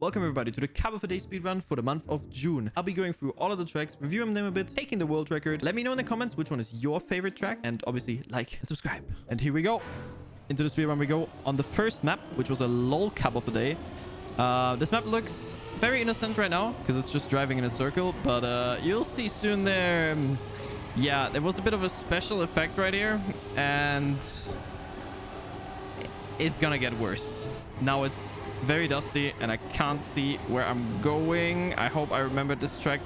Welcome everybody to the Cup of a Day speedrun for the month of June. I'll be going through all of the tracks, reviewing them a bit, taking the world record. Let me know in the comments which one is your favorite track, and obviously like and subscribe. And here we go. Into the speedrun we go on the first map, which was a LOL Cup of a Day. This map looks very innocent right now because it's just driving in a circle, but you'll see soon there. Yeah, there was a bit of a special effect right here, and it's gonna get worse. Now it's very dusty and I can't see where I'm going. I hope I remember this track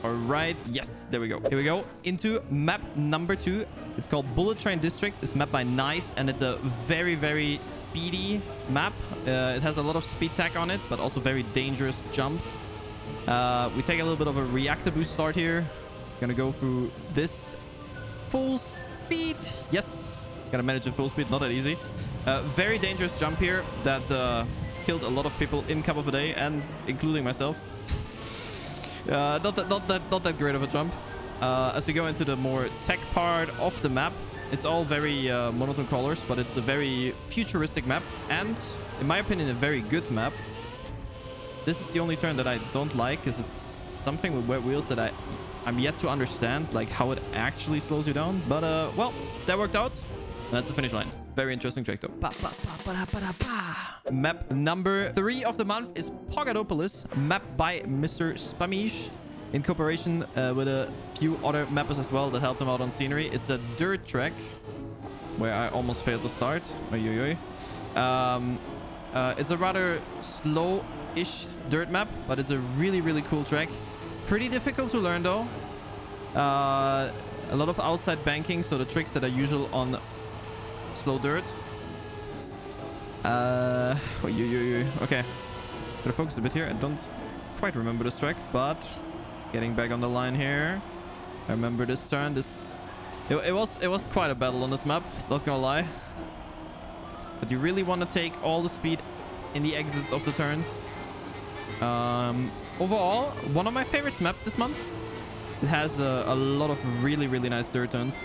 all right. Yes, there we go. Here we go into map number 2. It's called Bullet Train District. It's mapped by Nice, and it's a very speedy map. It has a lot of speed tech on it, but also very dangerous jumps. We take a little bit of a reactor boost start here. Gonna go through this full speed. Yes, gotta manage it full speed. Not that easy. Very dangerous jump here that killed a lot of people in Cup of a Day, and including myself. Not that great of a jump. As we go into the more tech part of the map, it's all very monotone colors, but it's a very futuristic map, and in my opinion, a very good map. This is the only turn that I don't like, because it's something with wet wheels that I'm yet to understand, like how it actually slows you down. But well, that worked out. That's the finish line. Very interesting track though. Map number 3 of the month is Pogadopoulos, mapped by Mr. Spamish, in cooperation with a few other mappers as well that helped him out on scenery. It's a dirt track where I almost failed to start. It's a rather slow-ish dirt map, but it's a really cool track. Pretty difficult to learn though. A lot of outside banking, so the tricks that are usual on slow dirt. Okay, gotta focus a bit here. I don't quite remember this track, but getting back on the line here. I remember this turn. It was quite a battle on this map, not gonna lie. But you really want to take all the speed in the exits of the turns. Overall, one of my favorite maps this month. It has a lot of really nice dirt turns.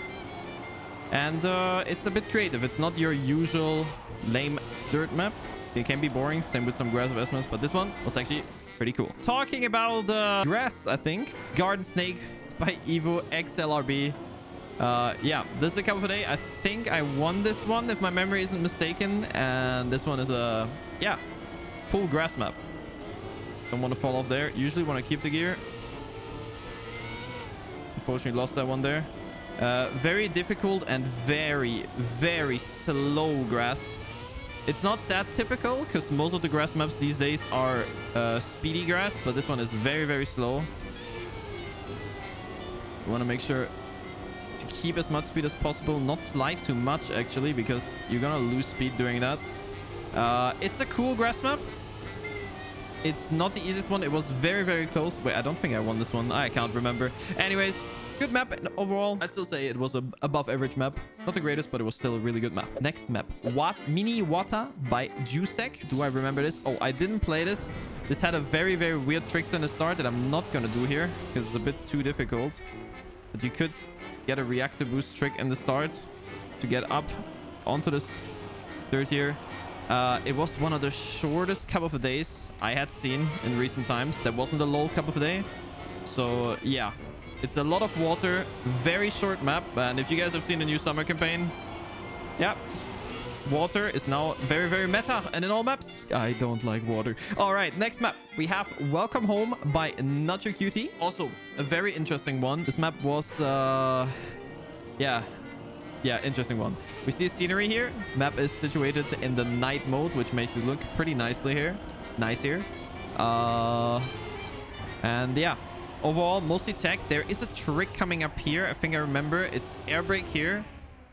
And it's a bit creative. It's not your usual lame dirt map. They can be boring. Same with some grass investments. But this one was actually pretty cool. Talking about grass, I think. Garden Snake by Evo XLRB. Yeah, this is the Cup of a Day. I think I won this one, if my memory isn't mistaken. And this one is a, yeah, full grass map. Don't want to fall off there. Usually want to keep the gear. Unfortunately lost that one there. Very difficult and very slow grass. It's not that typical because most of the grass maps these days are speedy grass, but this one is very slow. You want to make sure to keep as much speed as possible, not slide too much actually, because you're gonna lose speed doing that. It's a cool grass map. It's not the easiest one. It was very close. Wait, I don't think I won this one. I can't remember. Anyways, good map. And overall, I'd still say it was a above average map. Not the greatest, but it was still a really good map. Next map, Mini Wata by Jusek. Do I remember this? Oh, I didn't play this. This had a very weird tricks in the start that I'm not gonna do here because it's a bit too difficult. But you could get a reactor boost trick in the start to get up onto this dirt here. It was one of the shortest Cup of a Days I had seen in recent times. That wasn't a LOL Cup of a Day. So yeah, it's a lot of water, very short map. And if you guys have seen the new summer campaign, yeah, water is now very meta and in all maps. I don't like water. All right, next map we have Welcome Home by Not Your Cutie. Also a very interesting one. This map was yeah, interesting one. We see scenery here. Map is situated in the night mode, which makes it look pretty nicely here. Nice here. And yeah, overall, mostly tech. There is a trick coming up here. I think I remember. It's air brake here,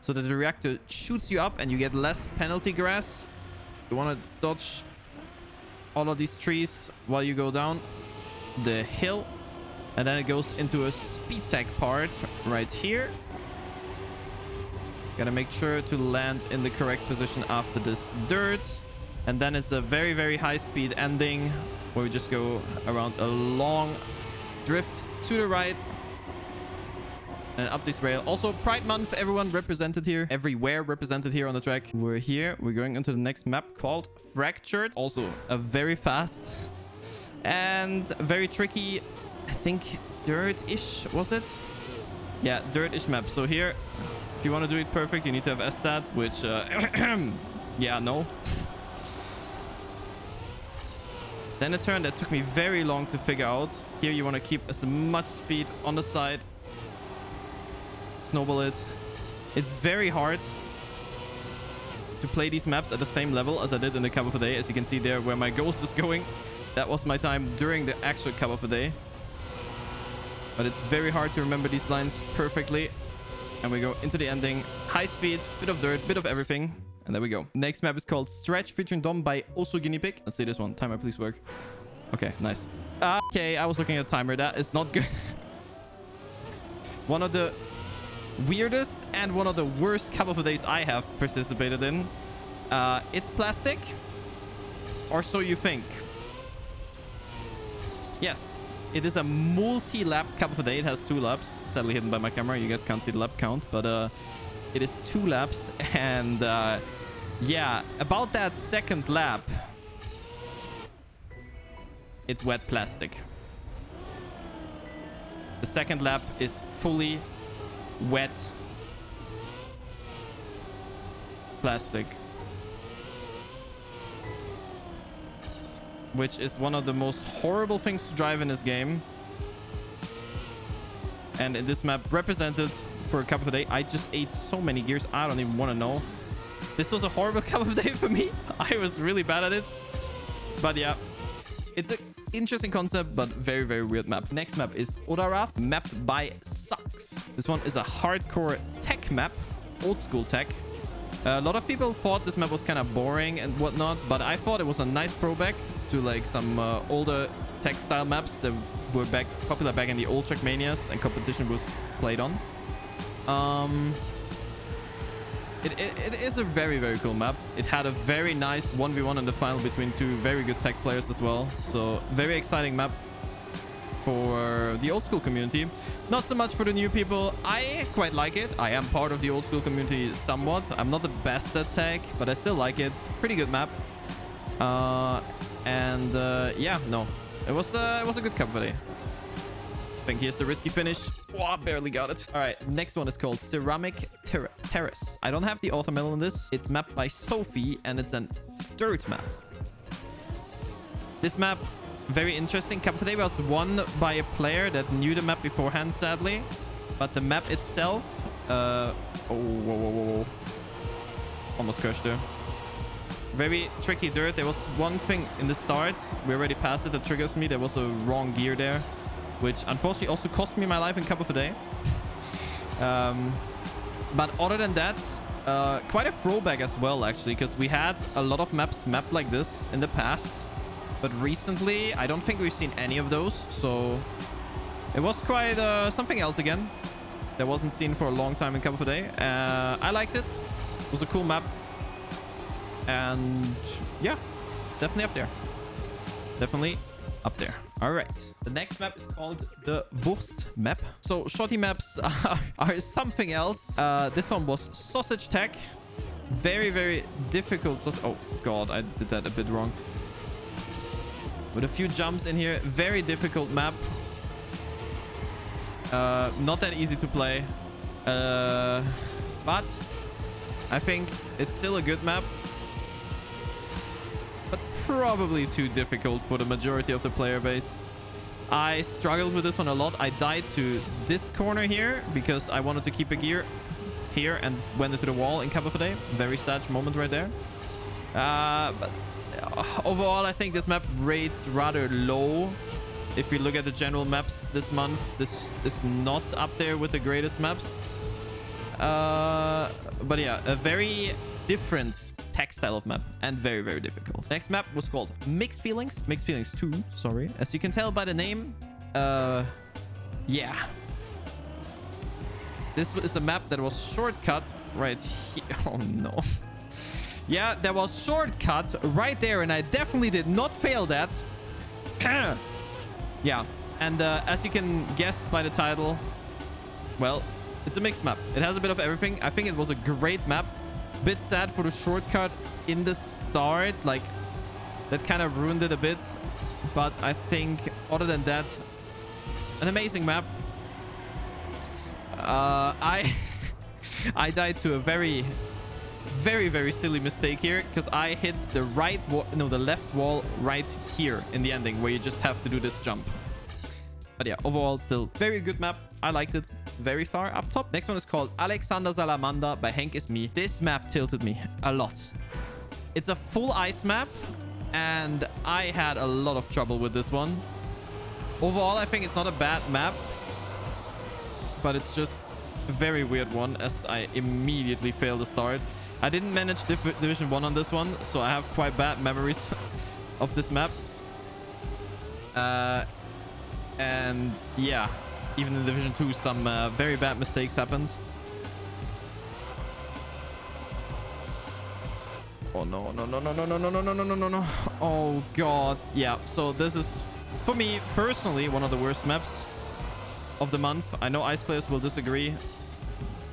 so that the reactor shoots you up and you get less penalty grass. You want to dodge all of these trees while you go down the hill. And then it goes into a speed tech part right here. Gotta make sure to land in the correct position after this dirt. And then it's a very high speed ending where we just go around a long drift to the right and up this rail. Also, Pride Month, everyone represented here. Everywhere represented here on the track. We're here. We're going into the next map called Fractured. Also, a very fast and very tricky, I think, dirt-ish, was it? Yeah, dirt-ish map. So here, if you want to do it perfect, you need to have S-stat, which, yeah, no. Then a turn that took me very long to figure out. Here you want to keep as much speed on the side. Snowball it. It's very hard to play these maps at the same level as I did in the Cup of the Day. As you can see there where my ghost is going. That was my time during the actual Cup of the Day. But it's very hard to remember these lines perfectly. And we go into the ending. High speed, bit of dirt, bit of everything. And there we go. Next map is called Stretch featuring Dom by Also Guinea Pig. Let's see this one. Timer, please work. Okay, nice. Okay, I was looking at the timer. That is not good. One of the weirdest and one of the worst Cup of the Days I have participated in. It's plastic. Or so you think. Yes, it is a multi-lap Cup of the Day. It has 2 laps. Sadly hidden by my camera. You guys can't see the lap count. But it is 2 laps, and yeah, about that second lap, it's wet plastic. The second lap is fully wet plastic, which is one of the most horrible things to drive in this game. And in this map represented for a Cup of the Day, I just ate so many gears. I don't even want to know. This was a horrible Cup of the Day for me. I was really bad at it. But yeah, it's an interesting concept, but very, very weird map. Next map is Odaraf, mapped by Sucks. This one is a hardcore tech map, old school tech. A lot of people thought this map was kind of boring and whatnot, but I thought it was a nice throwback to like some older tech style maps that were popular back in the old Trackmanias and competition was played on. It is a very, very cool map. It had a very nice 1v1 in the final between 2 very good tech players as well. So very exciting map for the old school community. Not so much for the new people. I quite like it. I am part of the old school community somewhat. I'm not the best at tech, but I still like it. Pretty good map. Yeah, no. It was a good Cup of the Day. I think here's the risky finish. Oh, barely got it. All right, next one is called Ceramic Terrace. I don't have the author medal on this. It's mapped by Sophie, and it's a dirt map. This map, very interesting. Cup of the Day was won by a player that knew the map beforehand, sadly. But the map itself... oh, whoa. Almost crushed there. Very tricky dirt. There was one thing in the start. We already passed it. That triggers me. There was a wrong gear there, which unfortunately also cost me my life in Cup of the Day. But other than that, quite a throwback as well, actually, because we had a lot of maps mapped like this in the past. But recently, I don't think we've seen any of those. So it was quite something else again. That wasn't seen for a long time in Cup of the Day. I liked it. It was a cool map. And yeah, definitely up there. Definitely up there. All right. The next map is called the Wurst map. So shorty maps are something else. This one was Sausage Tech. Very, very difficult. Oh, God, I did that a bit wrong. With a few jumps in here. Very difficult map. Not that easy to play. But I think it's still a good map. But probably too difficult for the majority of the player base. I struggled with this one a lot. I died to this corner here because I wanted to keep a gear here and went into the wall in Cup of the Day. Very sad moment right there. But overall, I think this map rates rather low. If you look at the general maps this month, this is not up there with the greatest maps. But yeah, a very different tech style of map and very, very difficult. Next map was called Mixed Feelings. Mixed Feelings 2, sorry. As you can tell by the name, yeah. This is a map that was shortcut right here. Oh no. Yeah, there was shortcut right there, and I definitely did not fail that. Yeah, and as you can guess by the title, well, It's a mixed map. It has a bit of everything. I think it was a great map. Bit sad for the shortcut in the start. Like, that kind of ruined it a bit. But I think, other than that, an amazing map. I died to a very, very silly mistake here, because I hit the the left wall right here in the ending, where you just have to do this jump. But yeah, overall, still very good map. I liked it. Very far up top. Next one is called Alexander Salamander by Hank Is Me. This map tilted me a lot. It's a full ice map, and I had a lot of trouble with this one. Overall, I think it's not a bad map, but it's just a very weird one, as I immediately failed the start. I didn't manage Division 1 on this one, so I have quite bad memories of this map. And yeah, even in Division 2, some very bad mistakes happened. Oh no, no, no, no, no, no, no, no, no, no, no, no, no. Oh god. Yeah, so this is, for me personally, one of the worst maps of the month. I know ice players will disagree,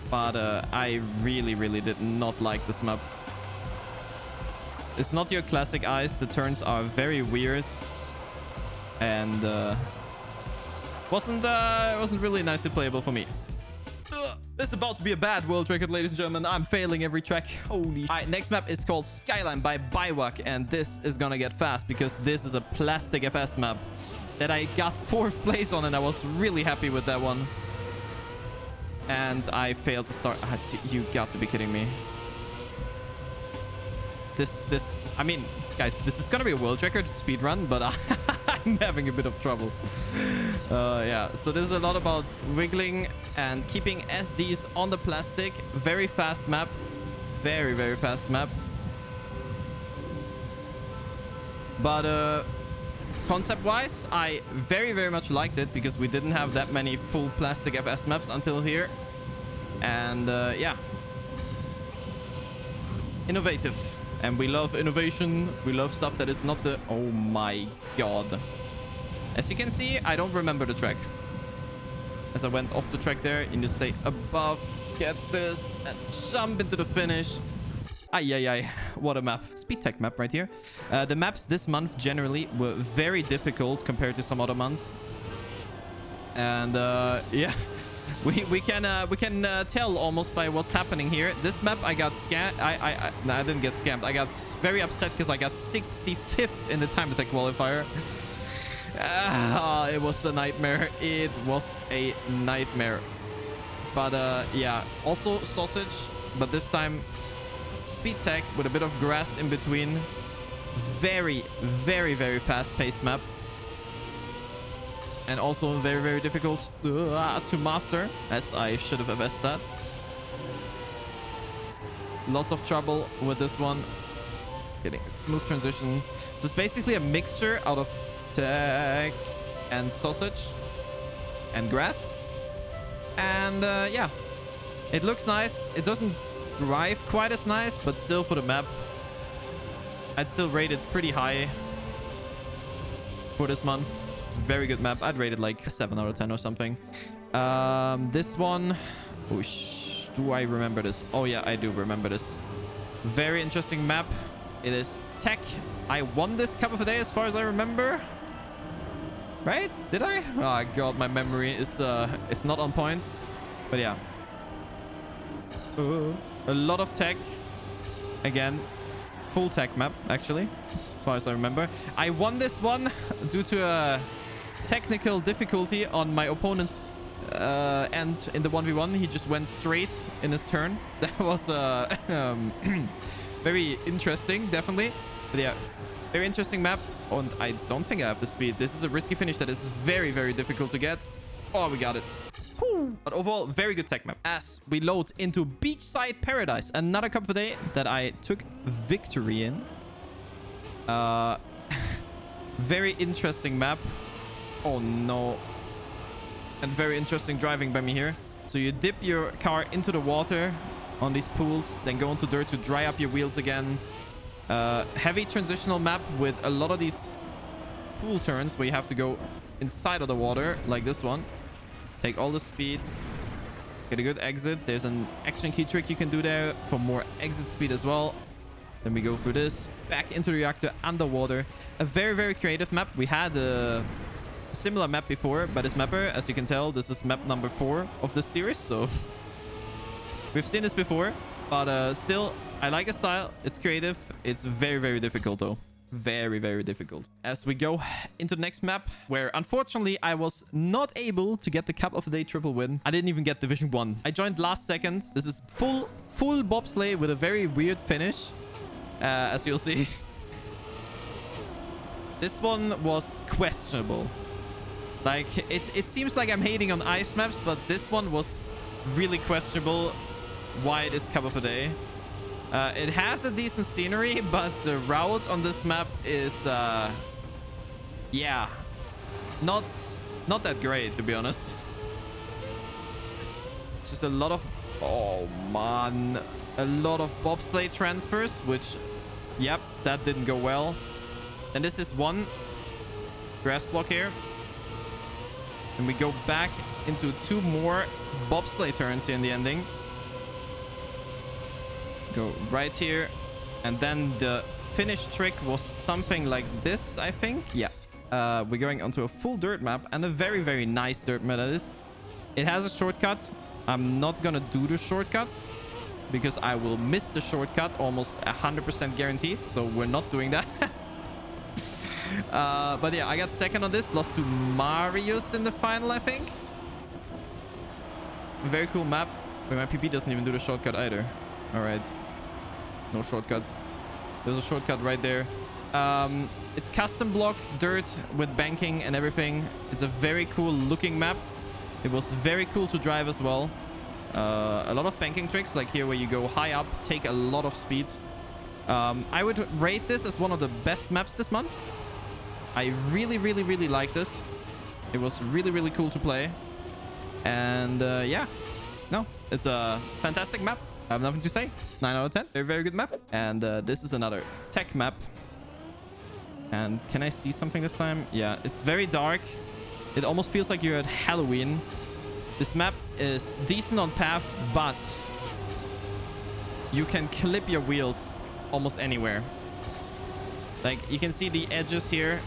but I really did not like this map. It's not your classic ice. The turns are very weird, and wasn't really nicely playable for me. This is about to be a bad world record, ladies and gentlemen. I'm failing every track. Holy. All right, next map is called Skyline by Biwak, and this is gonna get fast because this is a plastic FS map that I got 4th place on, and I was really happy with that one. And I failed to start. You got to be kidding me. I mean, guys, this is gonna be a world record speedrun, but I'm having a bit of trouble. Yeah, so this is a lot about wiggling and keeping SDs on the plastic. Very fast map. Very fast map. But concept-wise, I very much liked it, because we didn't have that many full plastic FS maps until here. And yeah. Innovative. And we love innovation. We love stuff that is not the... Oh my god. As you can see, I don't remember the track. As I went off the track there, you just stay above, get this, and jump into the finish. Ay. What a map. Speed tech map right here. The maps this month generally were very difficult compared to some other months. And yeah. We can tell almost by what's happening here. This map I got scammed. No, I didn't get scammed. I got very upset because I got 65th in the time attack qualifier. It was a nightmare. It was a nightmare. But yeah, also sausage, but this time speed tech with a bit of grass in between. Very fast paced map. And also very difficult to master, as I should have addressed that. Lots of trouble with this one. Getting smooth transition. So it's basically a mixture out of tech and sausage and grass. And yeah, it looks nice. It doesn't drive quite as nice, but still for the map, I'd still rate it pretty high for this month. Very good map. I'd rate it like a 7 out of 10 or something. This one, do I remember this? Oh yeah, I do remember this. Very interesting map. It is tech. I won this Cup of the Day as far as I remember. Right? Did I? Oh god, my memory is not on point. But yeah. A lot of tech. Again, full tech map, actually, as far as I remember. I won this one due to a technical difficulty on my opponent's end in the 1v1. He just went straight in his turn. That was very interesting, definitely. But yeah, very interesting map. Oh, and I don't think I have the speed. This is a risky finish that is very difficult to get. Oh, we got it. Whew. But overall, very good tech map. As we load into Beachside Paradise, another Cup of the Day that I took victory in. Very interesting map. Oh no. And very interesting driving by me here. So you dip your car into the water on these pools, then go into dirt to dry up your wheels again. Heavy transitional map with a lot of these pool turns where you have to go inside of the water, like this one. Take all the speed. Get a good exit. There's an action key trick you can do there for more exit speed as well. Then we go through this, back into the reactor, underwater. A very, very creative map. We had a similar map before, but this mapper, as you can tell, this is map number 4 of this series. So we've seen this before, but still, I like the style. It's creative. It's very, very difficult though. Very, very difficult. As we go into the next map, where unfortunately I was not able to get the Cup of the Day triple win. I didn't even get Division 1. I joined last second. This is full bobsleigh with a very weird finish, as you'll see. This one was questionable. Like, it seems like I'm hating on ice maps, but this one was really questionable why it is Cup of the Day. It has a decent scenery, but the route on this map is, yeah, not that great, to be honest. Just a lot of, oh man, a lot of bobsleigh transfers, which, yep, that didn't go well. And this is one grass block here. And we go back into 2 more bobsleigh turns here in the ending. Go right here, and then the finish trick was something like this, I think. Yeah, we're going onto a full dirt map, and a very, very nice dirt map that is. It has a shortcut. I'm not gonna do the shortcut because I will miss the shortcut, almost 100% guaranteed, so we're not doing that. But yeah, I got second on this, lost to Marius in the final, I think. Very cool map. Wait, my PP doesn't even do the shortcut either. All right, no shortcuts. There's a shortcut right there. It's custom block dirt with banking and everything. It's a very cool looking map. It was very cool to drive as well. A lot of banking tricks, like here where you go high up, take a lot of speed. I would rate this as one of the best maps this month. I really, really, really like this. It was really, really cool to play. And yeah, no, it's a fantastic map. I have nothing to say. 9 out of 10. Very, very good map. And this is another tech map. And can I see something this time? Yeah, it's very dark. It almost feels like you're at Halloween. This map is decent on path, but you can clip your wheels almost anywhere. Like, you can see the edges here.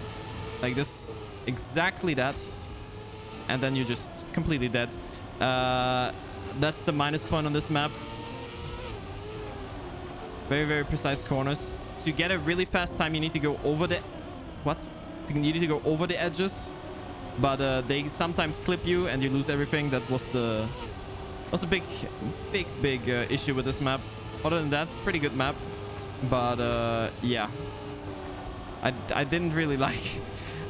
Like this, exactly that. And then you're just completely dead. That's the minus point on this map. Very, very precise corners. To get a really fast time, you need to go over the... What? You need to go over the edges. But they sometimes clip you and you lose everything. That was the... was a big issue with this map. Other than that, pretty good map. But yeah. I didn't really like...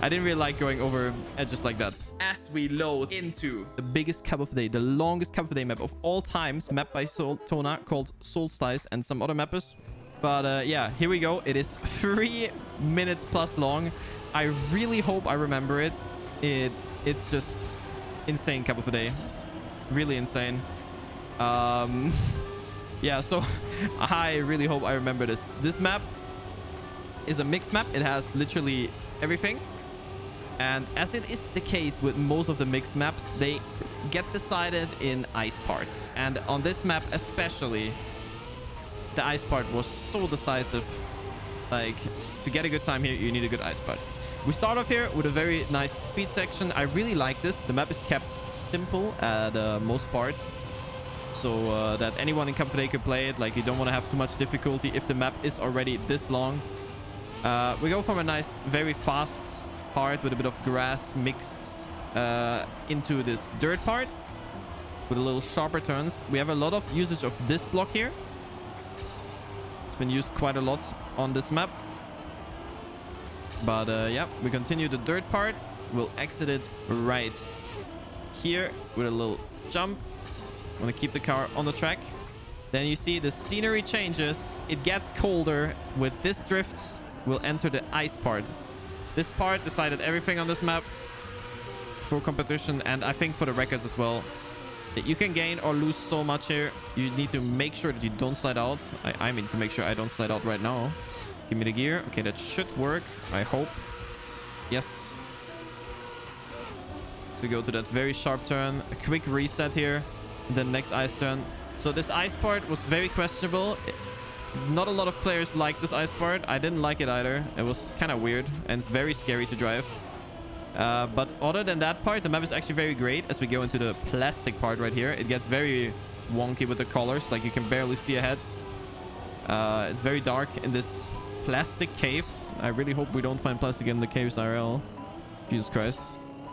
I didn't really like going over edges like that. As we load into the biggest Cup of the Day, the longest Cup of the Day map of all times, mapped by Tona, called Solstice and some other mappers. But yeah, here we go. It is 3 minutes plus long. I really hope I remember it. It's just insane Cup of the Day. Really insane. Yeah, so I really hope I remember this. This map is a mixed map. It has literally everything. And as it is the case with most of the mixed maps, they get decided in ice parts. And on this map especially, the ice part was so decisive. Like, to get a good time here, you need a good ice part. We start off here with a very nice speed section. I really like this. The map is kept simple at most parts, so that anyone in Cup of the Day could play it. Like, you don't want to have too much difficulty if the map is already this long. We go from a nice, very fast part with a bit of grass mixed into this dirt part with a little sharper turns. We have a lot of usage of this block here. It's been used quite a lot on this map. But yeah, we continue the dirt part. We'll exit it right here with a little jump. Want to keep the car on the track. Then you see the scenery changes. It gets colder. With this drift, we'll enter the ice part. This part decided everything on this map for competition, and I think for the records as well. That you can gain or lose so much here. You need to make sure that you don't slide out. I mean to make sure I don't slide out right now. Give me the gear. Okay, that should work. I hope. Yes. To go to that very sharp turn. A quick reset here. the next ice turn. So this ice part was very questionable. Not a lot of players like this ice part. I didn't like it either. It was kind of weird and it's very scary to drive. But other than that part, the map is actually very great. As we go into the plastic part right here, it gets very wonky with the colors. Like you can barely see ahead. It's very dark in this plastic cave. I really hope we don't find plastic in the caves IRL. Jesus Christ.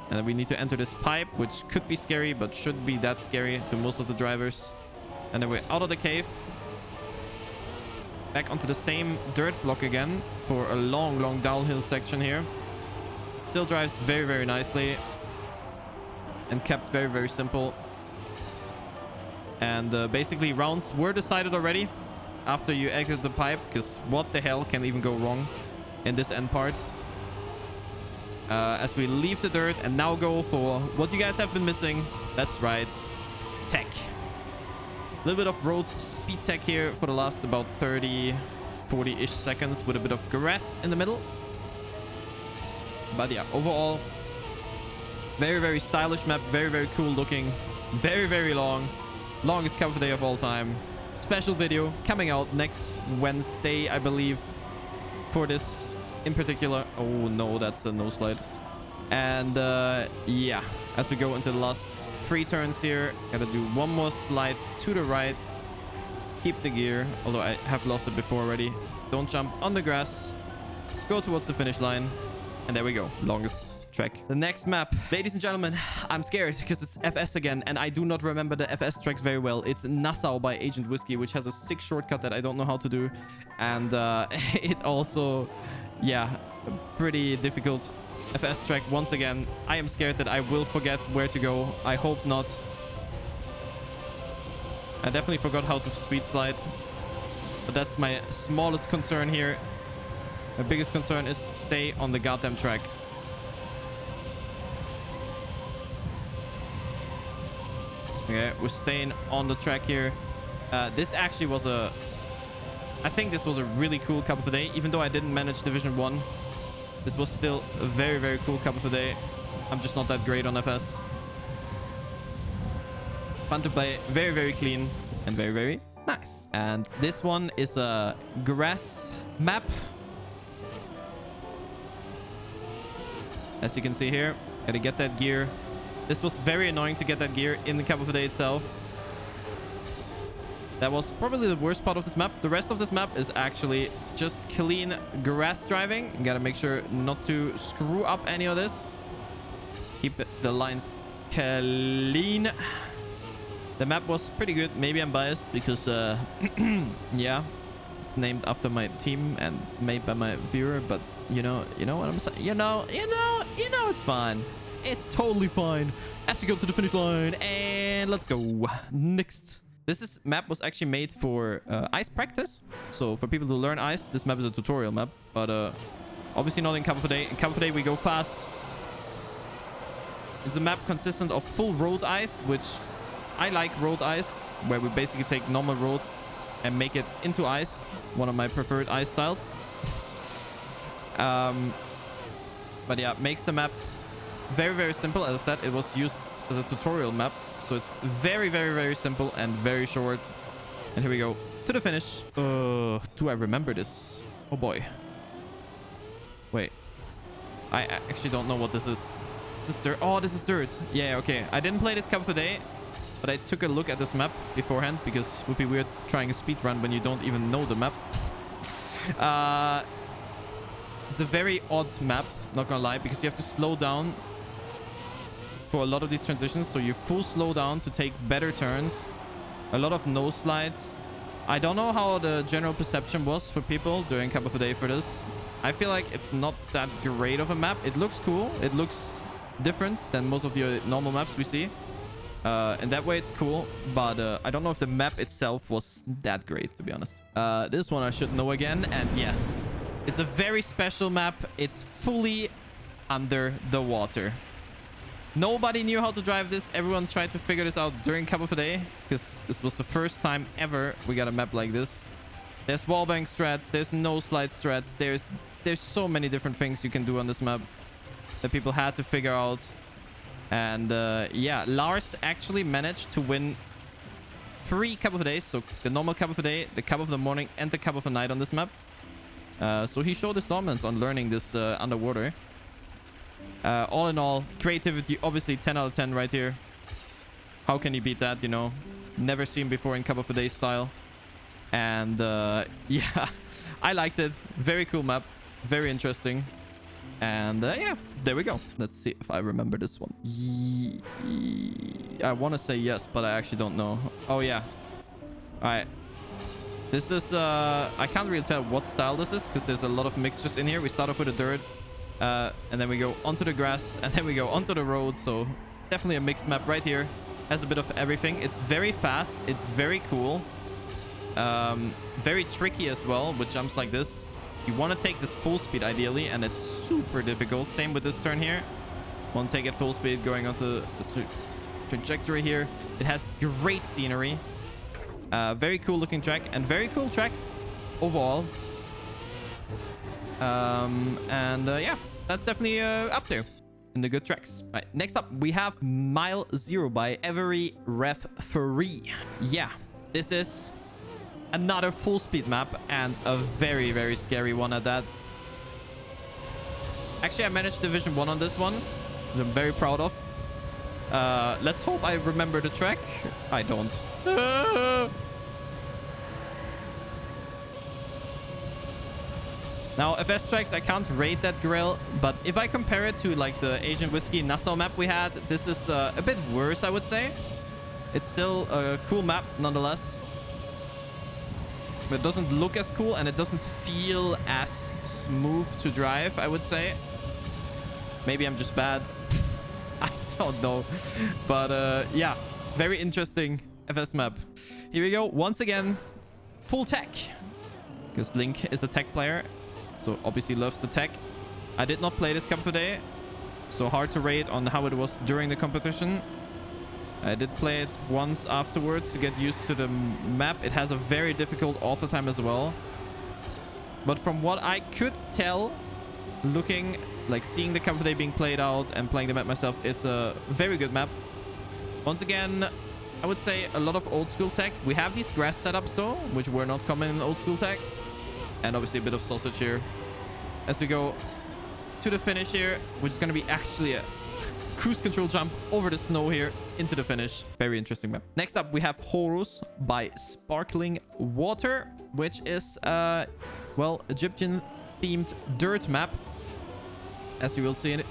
And then we need to enter this pipe, which could be scary, but shouldn't be that scary to most of the drivers. And then we're out of the cave. Back onto the same dirt block again for a long, long downhill section here. Still drives very, very nicely. And kept very, very simple. And basically rounds were decided already after you exit the pipe. Because what the hell can even go wrong in this end part? As we leave the dirt and now go for what you guys have been missing. That's right. Tech. A little bit of road speed tech here for the last about 30, 40-ish seconds with a bit of grass in the middle. But yeah, overall, very, very stylish map. Very, very cool looking. Very, very long. Longest cover day of all time. Special video coming out next Wednesday, I believe, for this in particular. Oh no, that's a no slide. And yeah, as we go into the last 3 turns here, gotta do one more slide to the right. Keep the gear, although I have lost it before already. Don't jump on the grass. Go towards the finish line. And there we go. Longest track. The next map. Ladies and gentlemen, I'm scared because it's FS again. And I do not remember the FS tracks very well. It's Nassau by Agent Whiskey, which has a sick shortcut that I don't know how to do. And it also, yeah, pretty difficult FS track once again. I am scared that I will forget where to go. I hope not. I definitely forgot how to speed slide. But that's my smallest concern here. My biggest concern is stay on the goddamn track. Okay, we're staying on the track here. This actually was a... I think this was a really cool Cup of the Day. Even though I didn't manage Division 1. This was still a very, very cool Cup of the Day. I'm just not that great on FS. Fun to play. Very, very clean. And very, very nice. And this one is a grass map. As you can see here, gotta get that gear. This was very annoying to get that gear in the Cup of the Day itself. That was probably the worst part of this map. The rest of this map is actually just clean grass driving. You gotta make sure not to screw up any of this. Keep the lines clean. The map was pretty good. Maybe I'm biased because, yeah, it's named after my team and made by my viewer. But you know what I'm saying. You know, it's fine. It's totally fine. As we go to the finish line, and let's go next. This map was actually made for ice practice. So for people to learn ice, this map is a tutorial map. But obviously not in Cup of the Day. In Cup of the Day, we go fast. It's a map consistent of full road ice, which I like road ice, where we basically take normal road and make it into ice. One of my preferred ice styles. But yeah, makes the map very, very simple. As I said, it was used as a tutorial map. So it's very, very, very simple and very short. And here we go to the finish. Do I remember this? Oh boy. Wait. I actually don't know what this is. Is this dirt? Oh, this is dirt. Yeah, okay. I didn't play this Cup of the Day, but I took a look at this map beforehand because it would be weird trying a speed run when you don't even know the map. It's a very odd map, not gonna lie, because you have to slow down for a lot of these transitions. So you full slow down to take better turns. A lot of no slides. I don't know how the general perception was for people during Cup of the Day for this. I feel like it's not that great of a map. It looks cool. It looks different than most of the normal maps we see. In that way, it's cool. But I don't know if the map itself was that great, to be honest. This one I should know again. And yes, it's a very special map. It's fully under the water. Nobody knew how to drive this. Everyone tried to figure this out during Cup of the Day, because this was the first time ever we got a map like this. There's wallbang strats, there's no slide strats, there's so many different things you can do on this map that people had to figure out. And yeah, Lars actually managed to win 3 cup of a day. So the normal cup of a day, the cup of the morning, and the cup of a night on this map. So he showed his dominance on learning this underwater. All in all, creativity, obviously 10 out of 10 right here. How can you beat that, you know? Never seen before in cup of a day style. And yeah, I liked it. Very cool map. Very interesting. And yeah, there we go. Let's see if I remember this one. I want to say yes, but I actually don't know. Oh yeah. All right. This is, I can't really tell what style this is because there's a lot of mixtures in here. We start off with the dirt, and then we go onto the grass, and then we go onto the road. So definitely a mixed map right here. Has a bit of everything. It's very fast. It's very cool. Very tricky as well with jumps like this. You want to take this full speed ideally, and it's super difficult. Same with this turn here. Want to take it full speed going onto the trajectory here. It has great scenery. Very cool looking track, and very cool track overall. Yeah, that's definitely up there in the good tracks. All right, next up we have Mile Zero by Every Ref Free. Yeah, this is another full speed map, and a very, very scary one at that. Actually, I managed Division 1 on this one, which I'm very proud of. Let's hope I remember the track. I don't. Now, FS tracks, I can't rate that grill, but if I compare it to like the Asian Whiskey Nassau map we had, this is a bit worse, I would say. It's still a cool map nonetheless. But it doesn't look as cool, and it doesn't feel as smooth to drive, I would say. Maybe I'm just bad. I don't know. But yeah, very interesting FS map. Here we go. Once again, full tech. Because Link is a tech player, so obviously loves the tech. I did not play this cup of day, so hard to rate on how it was during the competition. I did play it once afterwards to get used to the map. It has a very difficult author time as well. But from what I could tell, looking, like seeing the cup of day being played out and playing the map myself, it's a very good map. Once again, I would say a lot of old school tech. We have these grass setups though, which were not common in old school tech. And obviously a bit of sausage here. As we go to the finish here, which is going to be actually a cruise control jump over the snow here into the finish. Very interesting map. Next up, we have Horus by Sparkling Water, which is, well, Egyptian themed dirt map, as you will see in it.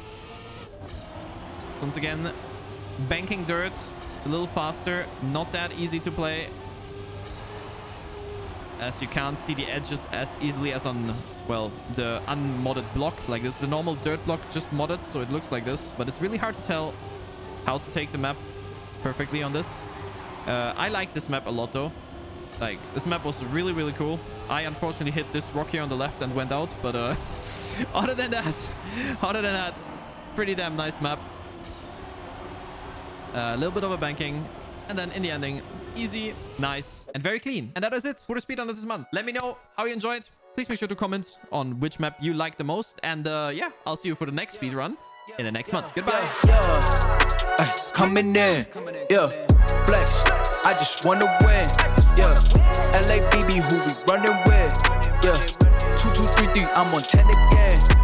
So once again, banking dirt, a little faster, not that easy to play, as you can't see the edges as easily as on, well, the unmodded block. Like, this is the normal dirt block, just modded, so it looks like this. But it's really hard to tell how to take the map perfectly on this. I like this map a lot, though. Like, this map was really, really cool. I unfortunately hit this rock here on the left and went out, but other than that, pretty damn nice map. A little bit of a banking, and then in the ending, easy, nice, and very clean. And that is it for the speedrun this month. Let me know how you enjoyed. Please make sure to comment on which map you like the most. And yeah, I'll see you for the next speedrun in the next month. Goodbye. Coming in, yeah, flex. I just wanna win, yeah. LABB, who we running with, yeah. 2, 2, 3, 3, I'm on 10 again.